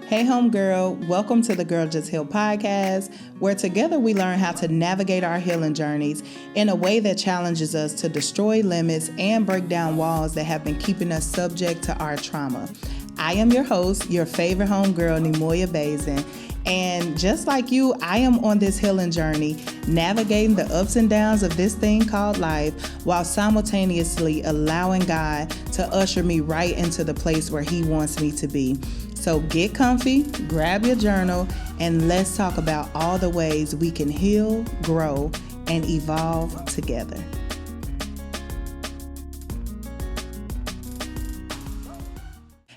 Hey homegirl, welcome to the Girl Just Heal podcast, where together we learn how to navigate our healing journeys in a way that challenges us to destroy limits and break down walls that have been keeping us subject to our trauma. I am your host, your favorite homegirl, Neimoya Basden, and just like you, I am on this healing journey, navigating the ups and downs of this thing called life, while simultaneously allowing God to usher me right into the place where He wants me to be. So get comfy, grab your journal, and let's talk about all the ways we can heal, grow, and evolve together.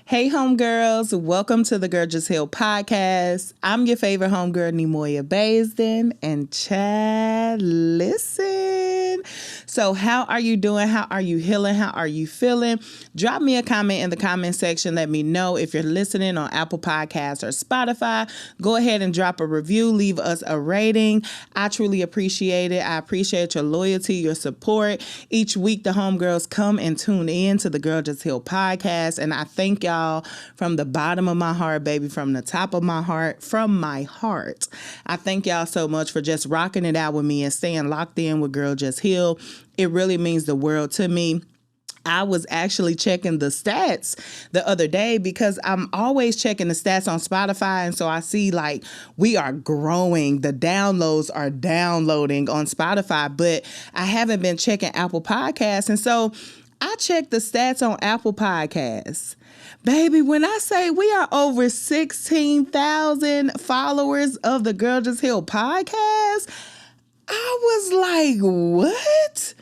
Hey homegirls, welcome to the Girl Just Heal podcast. I'm your favorite homegirl, Neimoya Basden, and Chad, listen. So how are you doing? How are you healing? How are you feeling? Drop me a comment in the comment section. Let me know if you're listening on Apple Podcasts or Spotify. Go ahead and drop a review. Leave us a rating. I truly appreciate it. I appreciate your loyalty, your support. Each week, the homegirls come and tune in to the Girl Just Heal podcast, and I thank y'all from the bottom of my heart, baby, from the top of my heart, from my heart. I thank y'all so much for just rocking it out with me and staying locked in with Girl Just Heal. It really means the world to me. I was actually checking the stats the other day because I'm always checking the stats on Spotify. And so I see like we are growing. The downloads are downloading on Spotify, but I haven't been checking Apple Podcasts. And so I checked the stats on Apple Podcasts. Baby, when I say we are over 16,000 followers of the Girl Just Heal podcast, I was like, what?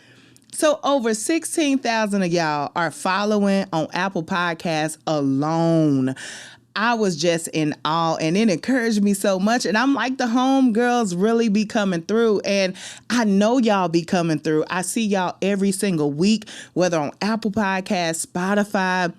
So over 16,000 of y'all are following on Apple Podcasts alone. I was just in awe, and it encouraged me so much. And I'm like, the homegirls really be coming through. And I know y'all be coming through. I see y'all every single week, whether on Apple Podcasts, Spotify.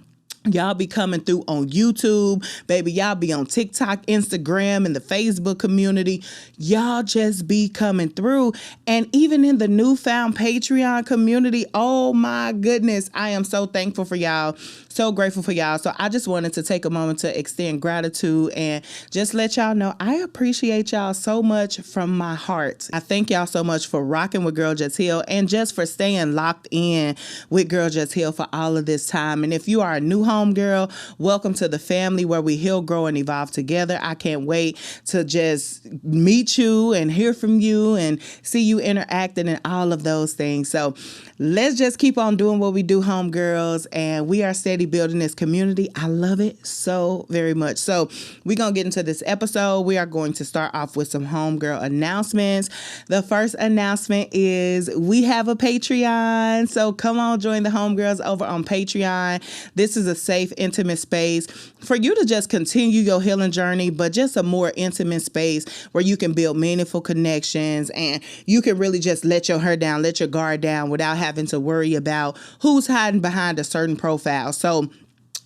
Y'all be coming through on YouTube, baby. Y'all be on TikTok, Instagram, and the Facebook community. Y'all just be coming through. And even in the newfound Patreon community, oh my goodness, I am so thankful for y'all. So grateful for y'all. So I just wanted to take a moment to extend gratitude and just let y'all know I appreciate y'all so much from my heart. I thank y'all so much for rocking with Girl Just Heal and just for staying locked in with Girl Just Heal for all of this time. And if you are a new homegirl, welcome to the family where we heal, grow, and evolve together. I can't wait to just meet you and hear from you and see you interacting and all of those things. So let's just keep on doing what we do, homegirls, and we are steady building this community. I love it so very much. So we're going to get into this episode. We are going to start off with some homegirl announcements. The first announcement is we have a Patreon. So come on, join the homegirls over on Patreon. This is a safe, intimate space for you to just continue your healing journey, but just a more intimate space where you can build meaningful connections and you can really just let your hair down, let your guard down without having to worry about who's hiding behind a certain profile. So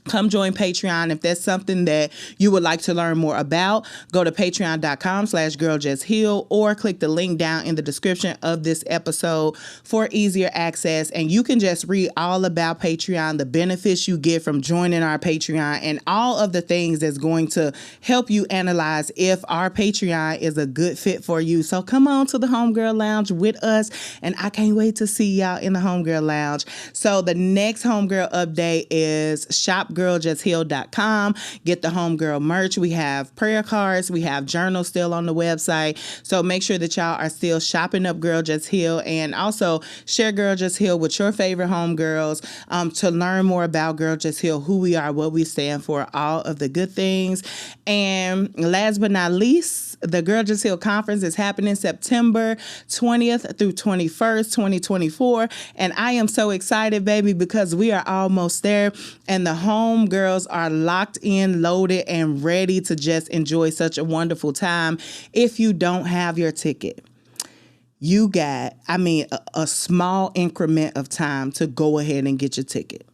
come join Patreon. If that's something that you would like to learn more about, go to patreon.com/girljustheal or click the link down in the description of this episode for easier access. And you can just read all about Patreon, the benefits you get from joining our Patreon, and all of the things that's going to help you analyze if our Patreon is a good fit for you. So come on to the Homegirl Lounge with us. And I can't wait to see y'all in the Homegirl Lounge. So the next Homegirl update is shopgirljustheal.com. Get the homegirl merch. We have prayer cards. We have journals still on the website. So make sure that y'all are still shopping up Girl Just Heal, and also share Girl Just Heal with your favorite homegirls to learn more about Girl Just Heal, who we are, what we stand for, all of the good things. And last but not least, the Girl Just Heal conference is happening September 20th through 21st, 2024. And I am so excited, baby, because we are almost there. And the homegirls are locked in, loaded, and ready to just enjoy such a wonderful time. If you don't have your ticket, you got, a small increment of time to go ahead and get your ticket.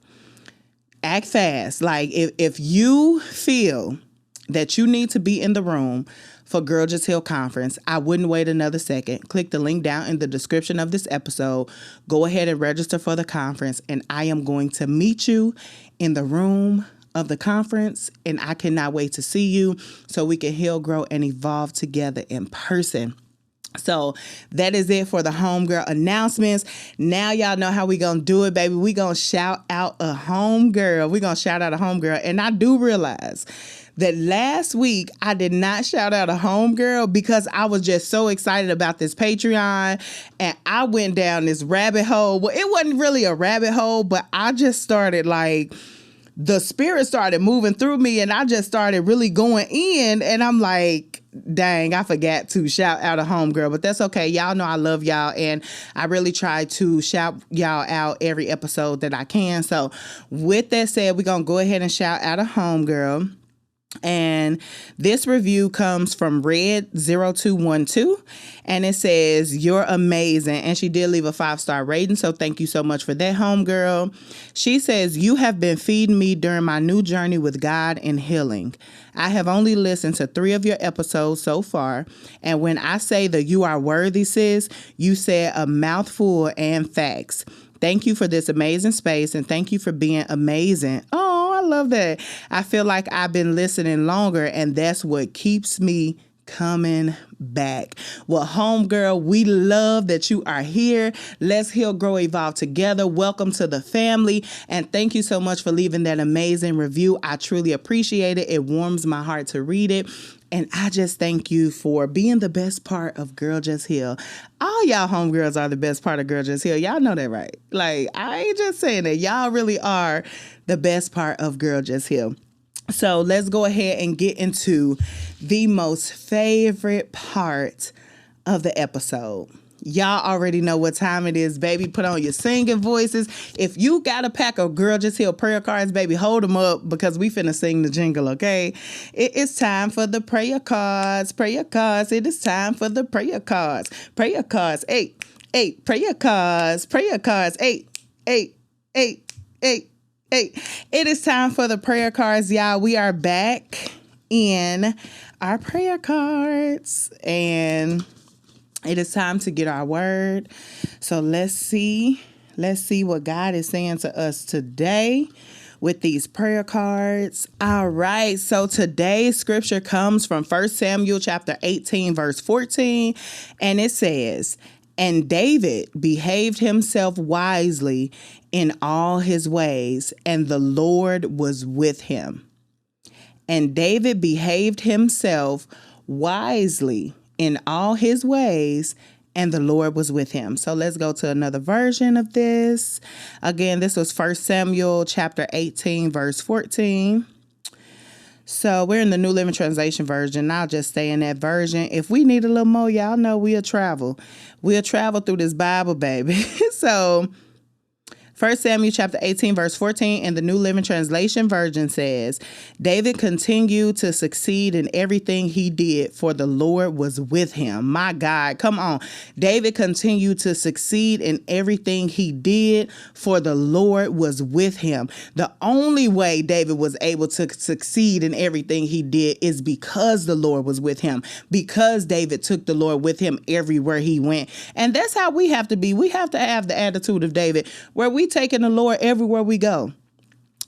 Act fast. Like if you feel that you need to be in the room for Girl Just Heal Conference, I wouldn't wait another second. Click the link down in the description of this episode. Go ahead and register for the conference, and I am going to meet you in the room of the conference, and I cannot wait to see you so we can heal, grow, and evolve together in person. So that is it for the homegirl announcements. Now y'all know how we gonna do it, baby. We gonna shout out a homegirl. We gonna shout out a homegirl. And I do realize that last week I did not shout out a homegirl because I was just so excited about this Patreon, and I went down this rabbit hole. Well, it wasn't really a rabbit hole, but I just started the spirit started moving through me, and I just started really going in, and I'm like, dang, I forgot to shout out a homegirl, but that's okay. Y'all know I love y'all, and I really try to shout y'all out every episode that I can. So with that said, we're going to go ahead and shout out a homegirl. And this review comes from Red0212, and it says, "You're amazing." And she did leave a 5-star rating, so thank you so much for that, homegirl. She says, "You have been feeding me during my new journey with God and healing. I have only listened to 3 of your episodes so far, and when I say that you are worthy, sis, you said a mouthful and facts. Thank you for this amazing space, and thank you for being amazing." Oh, I love that. I feel like I've been listening longer, and that's what keeps me coming back. Well, homegirl, we love that you are here. Let's heal, grow, evolve together. Welcome to the family, and thank you so much for leaving that amazing review. I truly appreciate it. It warms my heart to read it. And I just thank you for being the best part of Girl Just Heal. All y'all homegirls are the best part of Girl Just Heal. Y'all know that, right? Like, I ain't just saying that. Y'all really are the best part of Girl Just Heal. So let's go ahead and get into the most favorite part of the episode. Y'all already know what time it is, baby. Put on your singing voices. If you got a pack of Girl Just Heal prayer cards, baby, hold them up because we finna sing the jingle, okay? It is time for the prayer cards. Prayer cards. It is time for the prayer cards. Prayer cards. 8. Prayer cards. Prayer cards. 8. It is time for the prayer cards, y'all. We are back in our prayer cards, and it is time to get our word. So let's see what God is saying to us today with these prayer cards. All right. So today's scripture comes from 1 Samuel chapter 18, verse 14. And it says, "And David behaved himself wisely in all his ways, and the Lord was with him." And David behaved himself wisely in all his ways, and the Lord was with him. So let's go to another version of this. Again, this was 1 Samuel chapter 18, verse 14. So we're in the New Living Translation version. I'll just stay in that version. If we need a little more, y'all know we'll travel. We'll travel through this Bible, baby. So 1 Samuel chapter 18, verse 14 in the New Living Translation version says, "David continued to succeed in everything he did, for the Lord was with him." My God, come on. David continued to succeed in everything he did, for the Lord was with him. The only way David was able to succeed in everything he did is because the Lord was with him, because David took the Lord with him everywhere he went. And that's how we have to be. We have to have the attitude of David, where we taking the Lord everywhere we go.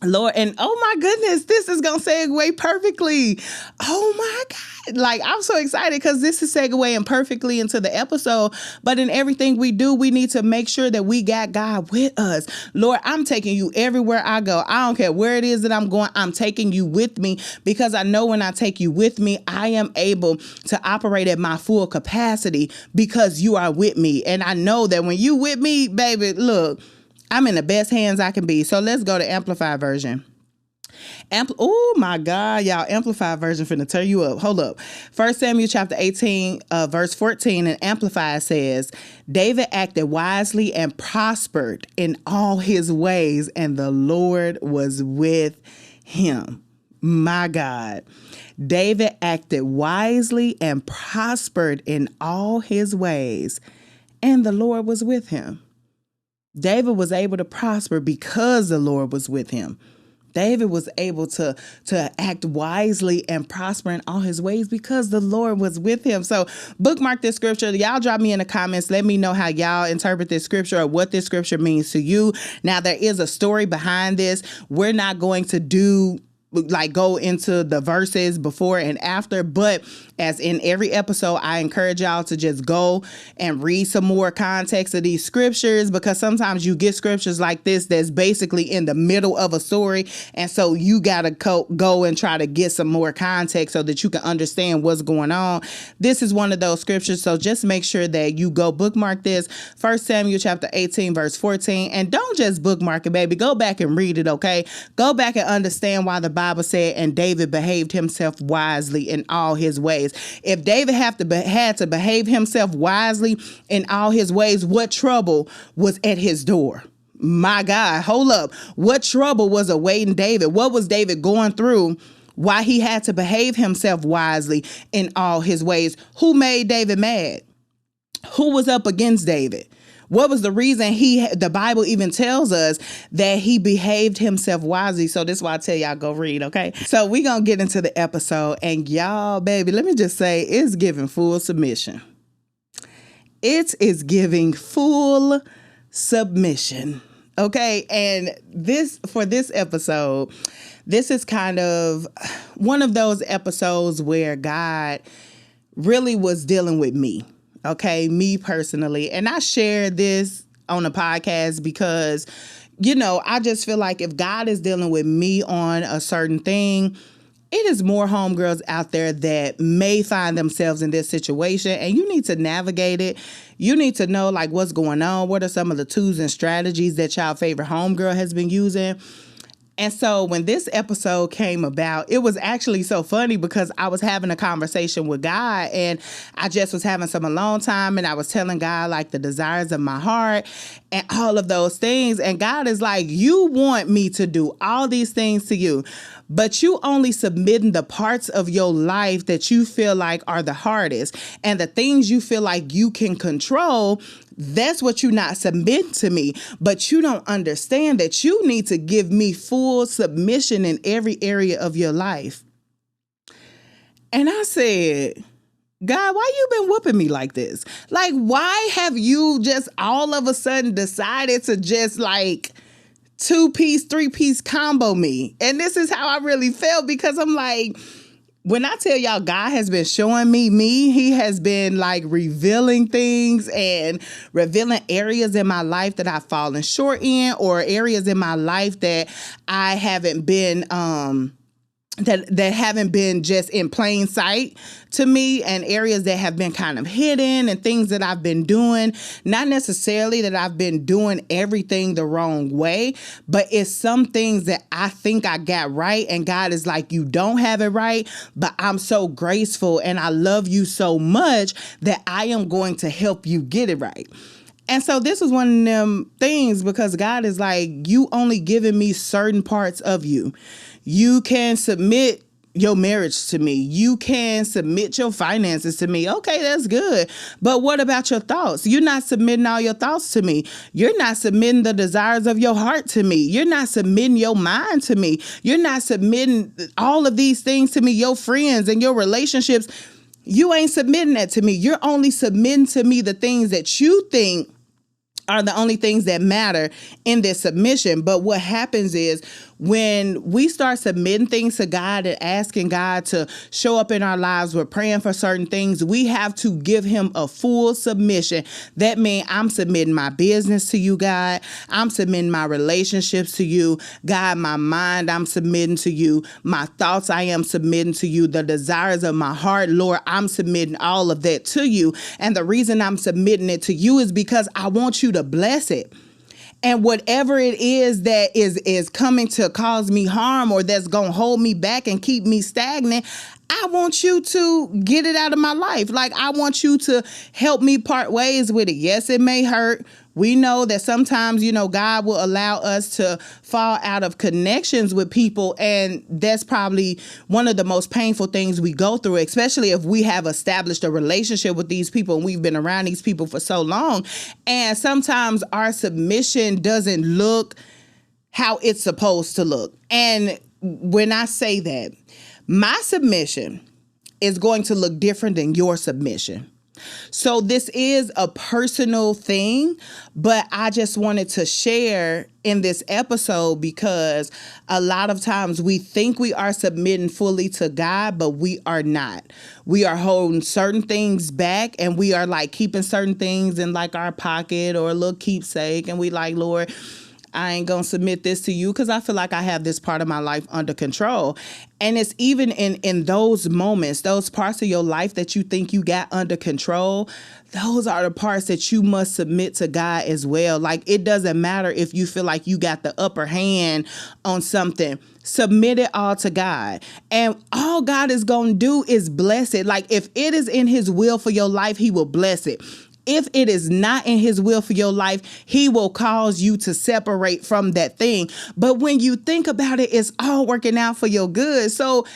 Lord, and oh my goodness, this is going to segue perfectly. Oh my God. Like, I'm so excited because this is segueing perfectly into the episode. But in everything we do, we need to make sure that we got God with us. Lord, I'm taking you everywhere I go. I don't care where it is that I'm going. I'm taking you with me, because I know when I take you with me, I am able to operate at my full capacity because you are with me. And I know that when you with me, baby, look, I'm in the best hands I can be. So let's go to Amplified version. Oh my God, y'all, Amplified version finna tear you up. Hold up. 1 Samuel chapter 18, verse 14 in Amplified says, "David acted wisely and prospered in all his ways, and the Lord was with him." My God. David acted wisely and prospered in all his ways, and the Lord was with him. David was able to prosper because the Lord was with him. David was able to act wisely and prosper in all his ways because the Lord was with him. So bookmark this scripture. Y'all drop me in the comments. Let me know how y'all interpret this scripture or what this scripture means to you. Now, there is a story behind this. We're not going to do like go into the verses before and after, but as in every episode, I encourage y'all to just go and read some more context of these scriptures, because sometimes you get scriptures like this that's basically in the middle of a story, and so you gotta go and try to get some more context so that you can understand what's going on. This is one of those scriptures, so just make sure that you go bookmark this, 1 Samuel chapter 18 verse 14, and don't just bookmark it, baby. Go back and read it, okay? Go back and understand why the Bible said, and David behaved himself wisely in all his ways. If David had to behave himself wisely in all his ways, what trouble was at his door? My God, hold up. What trouble was awaiting David? What was David going through? Why he had to behave himself wisely in all his ways? Who made David mad? Who was up against David? What was the reason the Bible even tells us that he behaved himself wisely? So this is why I tell y'all go read, okay? So we gonna get into the episode, and y'all, baby, let me just say, it's giving full submission. It is giving full submission, okay? And for this episode, this is kind of one of those episodes where God really was dealing with me. Okay, me personally. And I share this on a podcast because, I just feel like if God is dealing with me on a certain thing, it is more homegirls out there that may find themselves in this situation, and you need to navigate it. You need to know like what's going on. What are some of the tools and strategies that y'all favorite homegirl has been using? And so when this episode came about, it was actually so funny because I was having a conversation with God, and I just was having some alone time, and I was telling God like the desires of my heart and all of those things. And God is like, you want me to do all these things to you, but you only submitting the parts of your life that you feel like are the hardest, and the things you feel like you can control. That's what you not submit to me, but you don't understand that you need to give me full submission in every area of your life. And I said, God, why you been whooping me like this? Like, why have you just all of a sudden decided to just like 2-piece, 3-piece combo me? And this is how I really felt, because I'm like, when I tell y'all God has been showing me, he has been like revealing things and revealing areas in my life that I've fallen short in, or areas in my life that I haven't been, that haven't been just in plain sight to me, and areas that have been kind of hidden, and things that I've been doing. Not necessarily that I've been doing everything the wrong way, but it's some things that I think I got right, and God is like, you don't have it right, but I'm so graceful and I love you so much that I am going to help you get it right. And so this was one of them things, because God is like, you only giving me certain parts of you. You can submit your marriage to me. You can submit your finances to me. Okay, that's good. But what about your thoughts? You're not submitting all your thoughts to me. You're not submitting the desires of your heart to me. You're not submitting your mind to me. You're not submitting all of these things to me, your friends and your relationships. You ain't submitting that to me. You're only submitting to me the things that you think are the only things that matter in this submission. But what happens is, when we start submitting things to God and asking God to show up in our lives, we're praying for certain things, we have to give him a full submission. That means I'm submitting my business to you, God. I'm submitting my relationships to you, God. My mind, I'm submitting to you. My thoughts, I am submitting to you. The desires of my heart, Lord, I'm submitting all of that to you. And the reason I'm submitting it to you is because I want you to bless it. And whatever it is that is coming to cause me harm, or that's going to hold me back and keep me stagnant, I want you to get it out of my life. Like, I want you to help me part ways with it. Yes, it may hurt. We know that sometimes, God will allow us to fall out of connections with people. And that's probably one of the most painful things we go through, especially if we have established a relationship with these people and we've been around these people for so long. And sometimes our submission doesn't look how it's supposed to look. And when I say that, my submission is going to look different than your submission. So this is a personal thing, but I just wanted to share in this episode because a lot of times we think we are submitting fully to God, but we are not. We are holding certain things back, and we are like keeping certain things in like our pocket or a little keepsake, and we like, Lord, I ain't gonna submit this to you because I feel like I have this part of my life under control. And it's even in those moments, those parts of your life that you think you got under control, those are the parts that you must submit to God as well. Like, it doesn't matter if you feel like you got the upper hand on something. Submit it all to God. And all God is gonna do is bless it. Like, if it is in his will for your life, he will bless it. If it is not in his will for your life, he will cause you to separate from that thing. But when you think about it, it's all working out for your good. So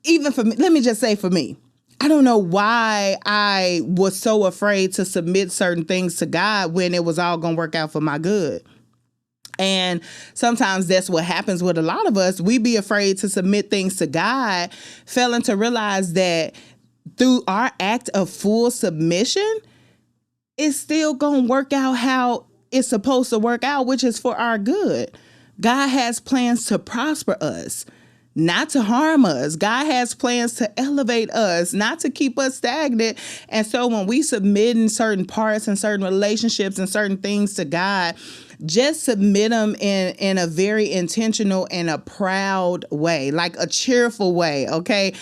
even for me, let me just say for me, I don't know why I was so afraid to submit certain things to God when it was all going to work out for my good. And sometimes that's what happens with a lot of us. We be afraid to submit things to God, failing to realize that through our act of full submission, it's still going to work out how it's supposed to work out, which is for our good. God has plans to prosper us, not to harm us. God has plans to elevate us, not to keep us stagnant. And so when we submit in certain parts and certain relationships and certain things to God, just submit them in a very intentional and a proud way, like a cheerful way, okay?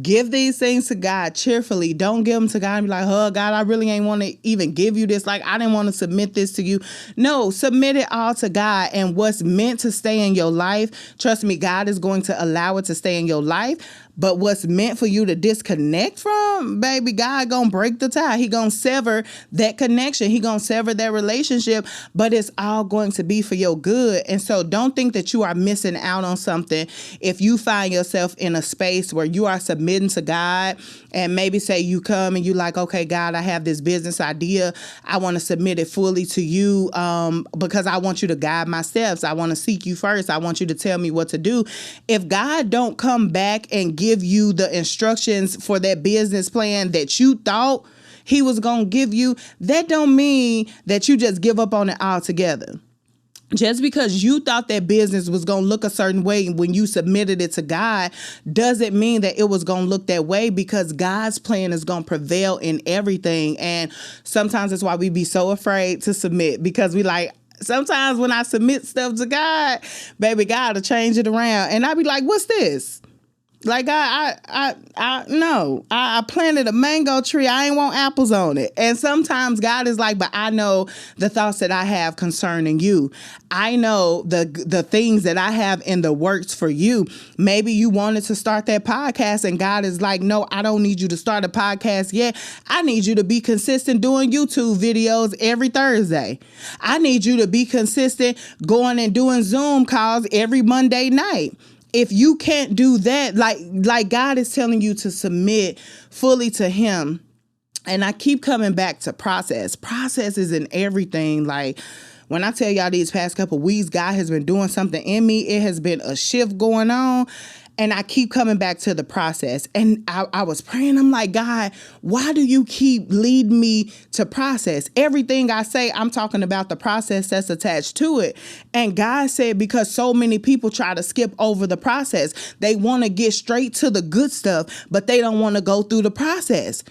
Give these things to God cheerfully. Don't give them to God and be like, oh, God, I really ain't want to even give you this. Like, I didn't want to submit this to you. No, submit it all to God. And what's meant to stay in your life, trust me, God is going to allow it to stay in your life. But what's meant for you to disconnect from, baby, God gonna break the tie. He gonna sever that connection. He gonna sever that relationship, but it's all going to be for your good. And so don't think that you are missing out on something if you find yourself in a space where you are submitting to God, and maybe say you come and you like, okay, God, I have this business idea. I want to submit it fully to you because I want you to guide my steps. I want to seek you first. I want you to tell me what to do. If God don't come back and give you the instructions for that business plan that you thought he was going to give you, that don't mean that you just give up on it altogether. Just because you thought that business was going to look a certain way when you submitted it to God doesn't mean that it was going to look that way, because God's plan is going to prevail in everything. And sometimes that's why we be so afraid to submit, because we like, sometimes when I submit stuff to God, baby, God will change it around. And I be like, what's this? Like, I planted a mango tree. I ain't want apples on it. And sometimes God is like, but I know the thoughts that I have concerning you. I know the things that I have in the works for you. Maybe you wanted to start that podcast and God is like, no, I don't need you to start a podcast yet. I need you to be consistent doing YouTube videos every Thursday. I need you to be consistent going and doing Zoom calls every Monday night. If you can't do that, like God is telling you to submit fully to him. And I keep coming back to process. Process is in everything. Like, when I tell y'all these past couple of weeks, God has been doing something in me. It has been a shift going on. And I keep coming back to the process. And I was praying. I'm like, God, why do you keep leading me to process? Everything I say, I'm talking about the process that's attached to it. And God said, because so many people try to skip over the process. They want to get straight to the good stuff, but they don't want to go through the process.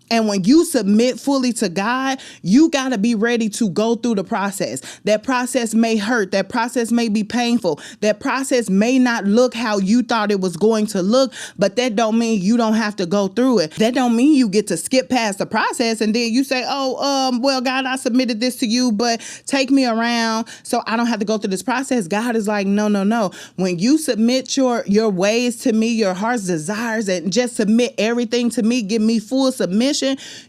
And when you submit fully to God, you got to be ready to go through the process. That process may hurt. That process may be painful. That process may not look how you thought it was going to look, but that don't mean you don't have to go through it. That don't mean you get to skip past the process and then you say, well, God, I submitted this to you, but take me around so I don't have to go through this process. God is like, no. When you submit your ways to me, your heart's desires, and just submit everything to me, give me full submission,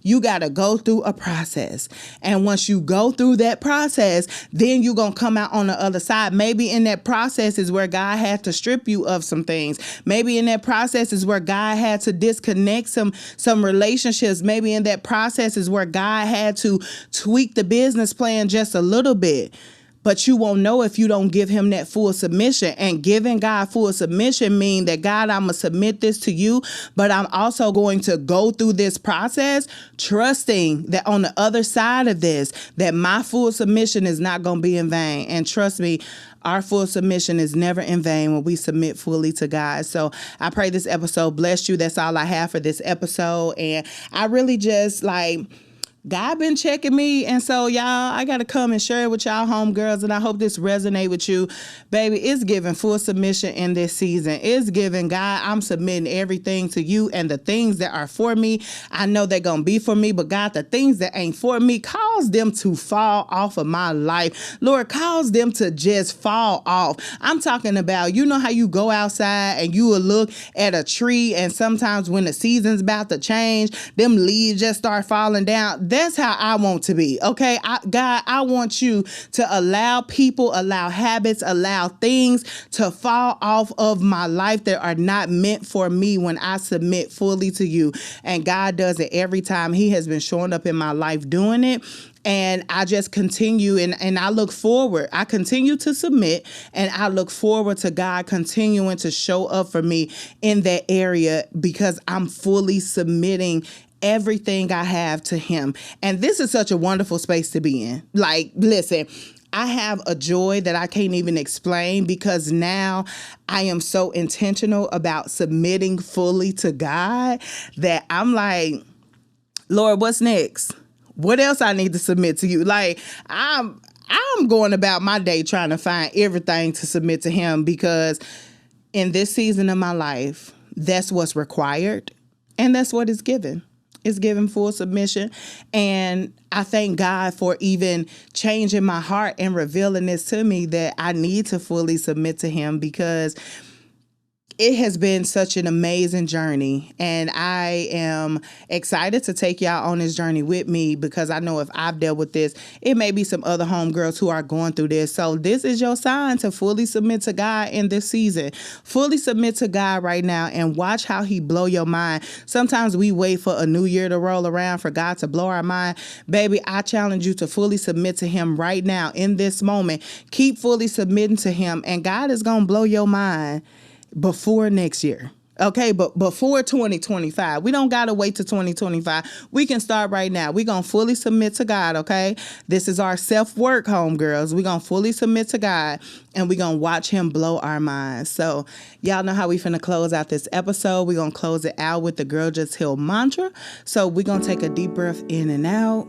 you got to go through a process. And once you go through that process, then you're going to come out on the other side. Maybe in that process is where God had to strip you of some things. Maybe in that process is where God had to disconnect some relationships. Maybe in that process is where God had to tweak the business plan just a little bit. But you won't know if you don't give him that full submission. And giving God full submission means that, God, I'm going to submit this to you, but I'm also going to go through this process, trusting that on the other side of this, that my full submission is not going to be in vain. And trust me, our full submission is never in vain when we submit fully to God. So I pray this episode blessed you. That's all I have for this episode. And I really just God been checking me, and so y'all, I gotta come and share it with y'all homegirls, and I hope this resonate with you. Baby, it's giving full submission in this season. It's giving, God, I'm submitting everything to you, and the things that are for me, I know they're gonna be for me, but God, the things that ain't for me, cause them to fall off of my life. Lord, cause them to just fall off. I'm talking about, you know how you go outside and you will look at a tree, and sometimes when the season's about to change, them leaves just start falling down. That's how I want to be, okay? God, I want you to allow people, allow habits, allow things to fall off of my life that are not meant for me when I submit fully to you. And God does it every time. He has been showing up in my life doing it. And I just continue and I look forward. I continue to submit, and I look forward to God continuing to show up for me in that area because I'm fully submitting everything I have to him. And this is such a wonderful space to be in. Listen, I have a joy that I can't even explain because now I am so intentional about submitting fully to God that I'm like, Lord, what's next? What else I need to submit to you? I'm going about my day trying to find everything to submit to him because in this season of my life, that's what's required and that's what is given. It's given full submission. And I thank God for even changing my heart and revealing this to me that I need to fully submit to him because it has been such an amazing journey, and I am excited to take y'all on this journey with me because I know if I've dealt with this, it may be some other homegirls who are going through this. So this is your sign to fully submit to God in this season. Fully submit to God right now and watch how he blow your mind. Sometimes we wait for a new year to roll around for God to blow our mind. Baby, I challenge you to fully submit to him right now in this moment. Keep fully submitting to him, and God is going to blow your mind before next year. Okay, but before 2025, we don't got to wait to 2025. We can start right now. We're going to fully submit to God, okay? This is our self-work, homegirls. We're going to fully submit to God, and we're going to watch him blow our minds. So y'all know how we finna close out this episode. We're going to close it out with the Girl Just Healed mantra. So we're going to take a deep breath in and out.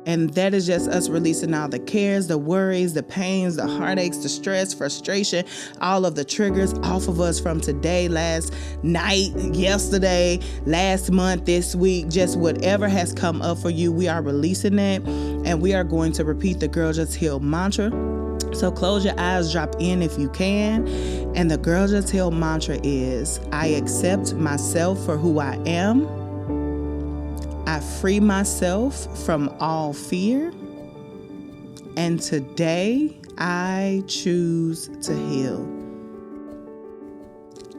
And that is just us releasing all the cares, the worries, the pains, the heartaches, the stress, frustration, all of the triggers off of us from today, last night, yesterday, last month, this week, just whatever has come up for you, we are releasing it. And we are going to repeat the Girl Just Healed mantra. So close your eyes, drop in if you can. And the Girl Just Healed mantra is, I accept myself for who I am. I free myself from all fear, and today I choose to heal.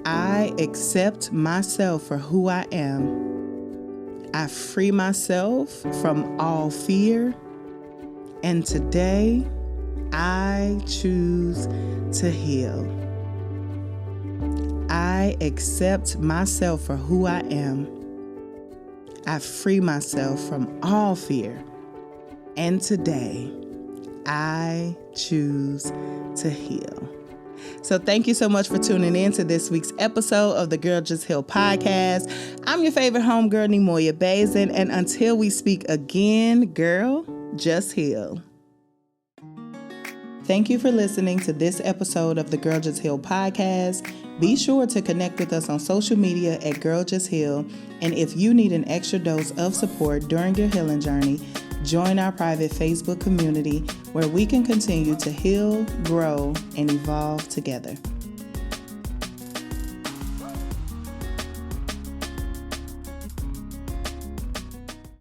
I accept myself for who I am. I free myself from all fear, and today I choose to heal. I accept myself for who I am. I free myself from all fear, and today I choose to heal. So thank you so much for tuning in to this week's episode of the Girl Just Heal podcast. I'm your favorite homegirl, Neimoya Basden, and until we speak again, girl, just heal. Thank you for listening to this episode of the Girl Just Heal podcast. Be sure to connect with us on social media at Girl Just Heal. And if you need an extra dose of support during your healing journey, join our private Facebook community where we can continue to heal, grow, and evolve together.